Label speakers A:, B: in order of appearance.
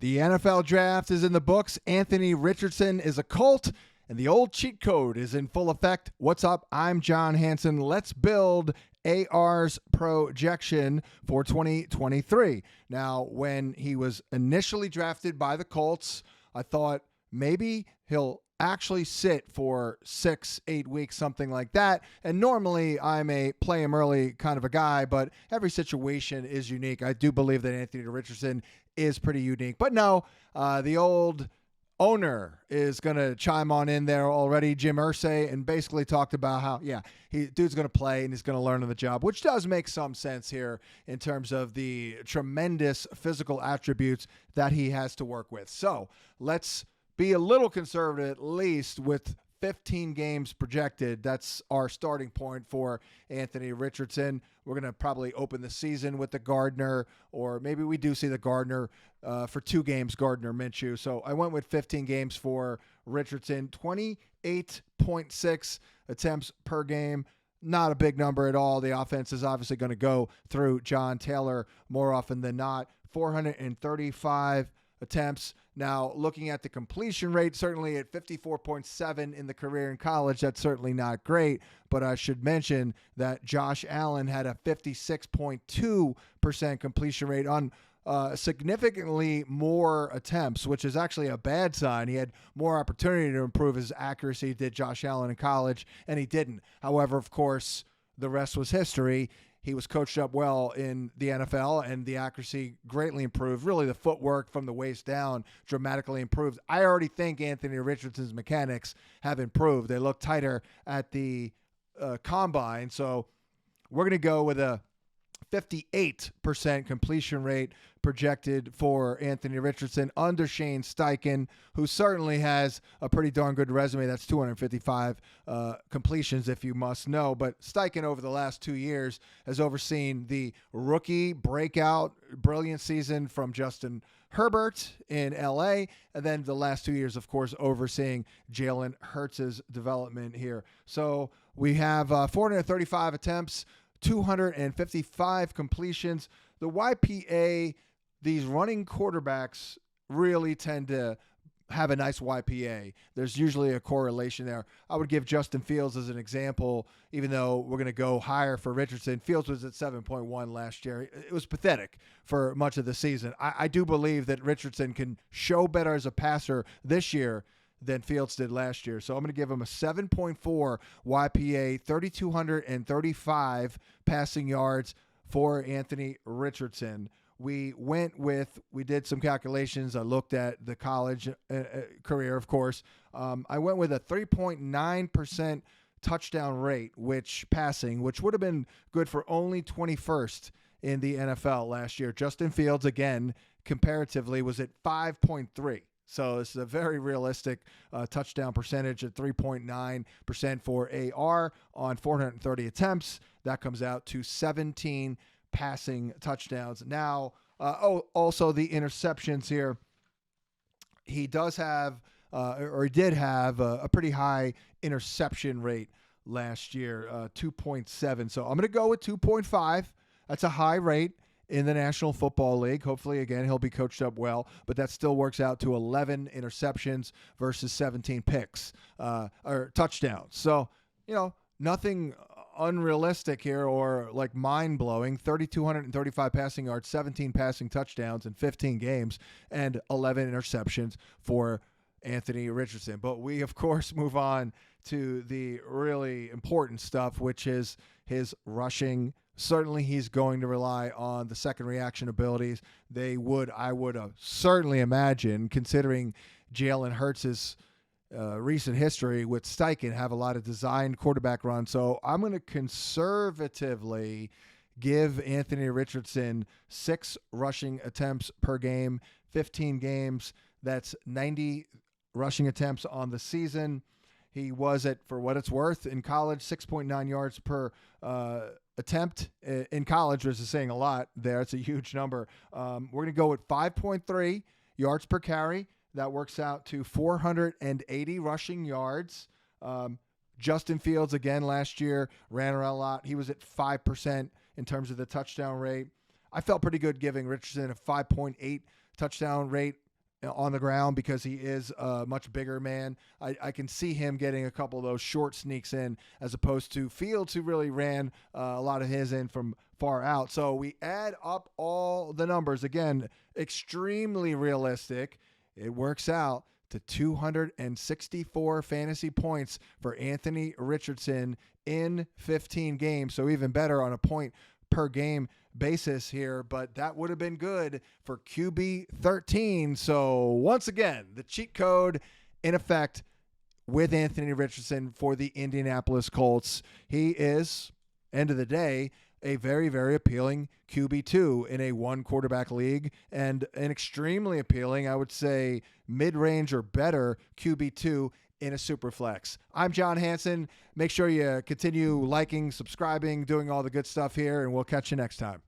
A: The NFL draft is in the books. Anthony Richardson is a Colt, and the old cheat code is in full effect. What's up? I'm John Hansen. Let's build AR's projection for 2023. Now, when he was initially drafted by the Colts, I thought maybe he'll actually sit for 6-8 weeks, something like that. And normally I'm a play him early kind of a guy, but every situation is unique. I do believe that Anthony Richardson is pretty unique. But no, the old owner is going to chime on in there already, Jim Irsay, and basically talked about how, dude's going to play and he's going to learn on the job, which does make some sense here in terms of the tremendous physical attributes that he has to work with. So let's be a little conservative, at least with 15 games projected. That's our starting point for Anthony Richardson. We're going to probably open the season with the Gardner, or maybe we do see the Gardner for 2 games, Gardner Minshew. So I went with 15 games for Richardson, 28.6 attempts per game. Not a big number at all. The offense is obviously going to go through John Taylor more often than not. 435 attempts. Now, looking at the completion rate, certainly at 54.7 in the career in college, that's certainly not great. But I should mention that Josh Allen had a 56.2% completion rate on significantly more attempts, which is actually a bad sign. He had more opportunity to improve his accuracy, did Josh Allen in college, and he didn't. However, of course, the rest was history. He was coached up well in the NFL, and the accuracy greatly improved. Really, the footwork from the waist down dramatically improved. I already think Anthony Richardson's mechanics have improved. They look tighter at the combine. So we're going to go with a 58% completion rate projected for Anthony Richardson under Shane Steichen, who certainly has a pretty darn good resume. That's 255 completions, if you must know. But Steichen, over the last 2 years, has overseen the rookie breakout brilliant season from Justin Herbert in L.A., and then the last 2 years, of course, overseeing Jalen Hurts' development here. So we have 435 attempts, 255 completions. The YPA, these running quarterbacks really tend to have a nice YPA. There's usually a correlation there. I would give Justin Fields as an example, even though we're going to go higher for Richardson. Fields was at 7.1 last year. It was pathetic for much of the season. I do believe that Richardson can show better as a passer this year than Fields did last year. So I'm going to give him a 7.4 YPA, 3,235 passing yards for Anthony Richardson. We did some calculations. I looked at the college career, of course. I went with a 3.9% touchdown rate, which would have been good for only 21st in the NFL last year. Justin Fields, again, comparatively, was at 5.3. So this is a very realistic touchdown percentage at 3.9% for AR on 430 attempts. That comes out to 17 passing touchdowns. Now, also the interceptions here. He does have, he did have a pretty high interception rate last year, 2.7. So I'm going to go with 2.5. That's a high rate in the National Football League. Hopefully, again, he'll be coached up well, but that still works out to 11 interceptions versus 17 picks or touchdowns. So, nothing unrealistic here or like mind-blowing. 3,235 passing yards, 17 passing touchdowns in 15 games, and 11 interceptions for Anthony Richardson. But we, of course, move on to the really important stuff, which is his rushing. Certainly, he's going to rely on the second reaction abilities. I would certainly imagine, considering Jalen Hurts' recent history with Steichen, have a lot of designed quarterback runs. So I'm going to conservatively give Anthony Richardson 6 rushing attempts per game, 15 games. That's 90 rushing attempts on the season. He was at, for what it's worth, in college, 6.9 yards per attempt in college, which is saying a lot there. It's a huge number. We're going to go with 5.3 yards per carry. That works out to 480 rushing yards. Justin Fields, again, last year, ran around a lot. He was at 5% in terms of the touchdown rate. I felt pretty good giving Richardson a 5.8 touchdown rate on the ground because he is a much bigger man. I can see him getting a couple of those short sneaks in as opposed to Fields, who really ran a lot of his in from far out. So we add up all the numbers. Again, extremely realistic. It works out to 264 fantasy points for Anthony Richardson in 15 games. So even better on a point per game basis here, but that would have been good for QB 13. So once again, the cheat code in effect with Anthony Richardson for the Indianapolis Colts. He is, end of the day, a very, very appealing QB2 in a one quarterback league, and an extremely appealing, I would say, mid-range or better QB2 in a super flex. I'm John Hansen. Make sure you continue liking, subscribing, doing all the good stuff here, and we'll catch you next time.